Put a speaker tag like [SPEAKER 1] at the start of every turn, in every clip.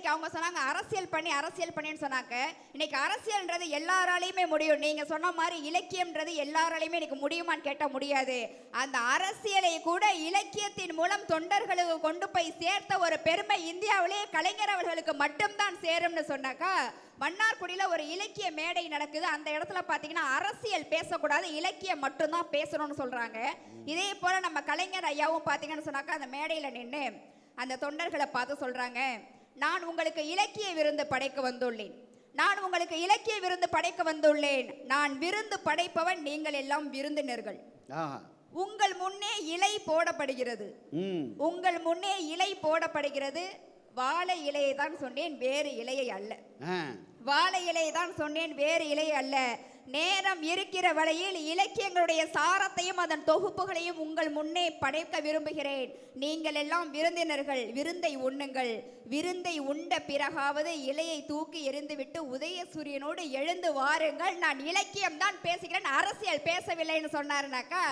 [SPEAKER 1] இன்னைக்கு அவங்க சொன்னாங்க அரசியல் பண்ணின்னு சொன்னாங்க. இன்னைக்கு அரசியல்ன்றது எல்லாராலையுமே முடியும். நீங்க சொன்ன மாதிரி இலக்கியம்ன்றது எல்லாராலையுமே இன்னைக்கு முடியுமான்னு கேட்டா முடியாது. அந்த அரசியலை கூட இலக்கியத்தின் மூலம் தொண்டர்களுக்கு கொண்டு போய் சேர்த்த ஒரு பெருமை இந்தியாவிலேயே கலைஞர் அவர்களுக்கு மட்டும்தான் சேரும்னு சொன்னாக்கா, மன்னார்குடியில ஒரு இலக்கிய மேடை நடக்குது. அந்த இடத்துல பாத்தீங்கன்னா அரசியல் பேசக்கூடாது, இலக்கியம் மட்டும்தான் பேசணும்னு சொல்றாங்க. இதே போல நம்ம கலைஞர் ஐயாவும் பாத்தீங்கன்னு சொன்னாக்கா அந்த மேடையில நின்று அந்த தொண்டர்களை பார்த்து சொல்றாங்க, நான் உங்களுக்கு இலக்கிய விருந்து படைக்க வந்துள்ளேன். நான் உங்களுக்கு இலக்கிய விருந்து படைக்க வந்துள்ளேன். நான் விருந்து படைப்பவன், நீங்கள் எல்லாம் விருந்தினர்கள். உங்கள் முன்னே இலை போடப்படுகிறது. உங்கள் முன்னே இலை போடப்படுகிறது. வாழை இலையை தான் சொன்னேன், வேறு இலையை அல்ல. வாழை இலையை தான் சொன்னேன், வேறு இலையை அல்ல. நேரம் இருக்கிற வரையில் இலக்கியங்களுடைய சாரத்தையும் அதன் தொகுப்புகளையும் உங்கள் முன்னே படைக்க விரும்புகிறேன். நீங்கள் எல்லாம் விருந்தினர்கள், விருந்தை உண்ணுங்கள். விருந்தை உண்ட பிறகாவது இலையை தூக்கி எறிந்துவிட்டு உதய சூரியனோடு எழுந்து வாருங்கள். நான் இலக்கியம் தான் பேசுகிறேன், அரசியல் பேசவில்லைன்னு சொன்னாருனாக்கா,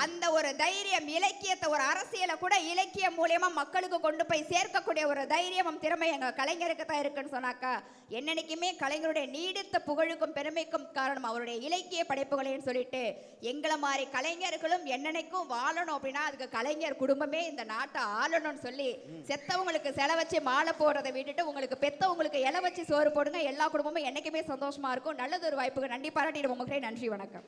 [SPEAKER 1] அந்த ஒரு தைரியம், இலக்கியத்தை ஒரு அரசியலை கூட இலக்கியம் மூலியமா மக்களுக்கு கொண்டு போய் சேர்க்கக்கூடிய ஒரு தைரியமும் திறமை எங்க கலைஞருக்கு தான் இருக்குன்னு சொன்னாக்கா, என்னைக்குமே கலைஞருடைய நீடித்த புகழுக்கும் பெருமைக்கும் காரணம் அவருடைய இலக்கிய படைப்புகளையும் சொல்லிட்டு, எங்களை மாதிரி கலைஞர்களும் என்னன்னைக்கும் வாழணும் அப்படின்னா அதுக்கு கலைஞர் குடும்பமே இந்த நாட்டை ஆளணும்னு சொல்லி, செத்தவங்களுக்கு செல வச்சு மாலை போடுறதை விட்டுட்டு உங்களுக்கு பெத்தவங்களுக்கு இலை வச்சு சோறு போடுங்க. எல்லா குடும்பமும் என்னைக்குமே சந்தோஷமா இருக்கும். நல்லது ஒரு வாய்ப்புக்கு நன்றி பாராட்டிடுவோம். நன்றி, வணக்கம்.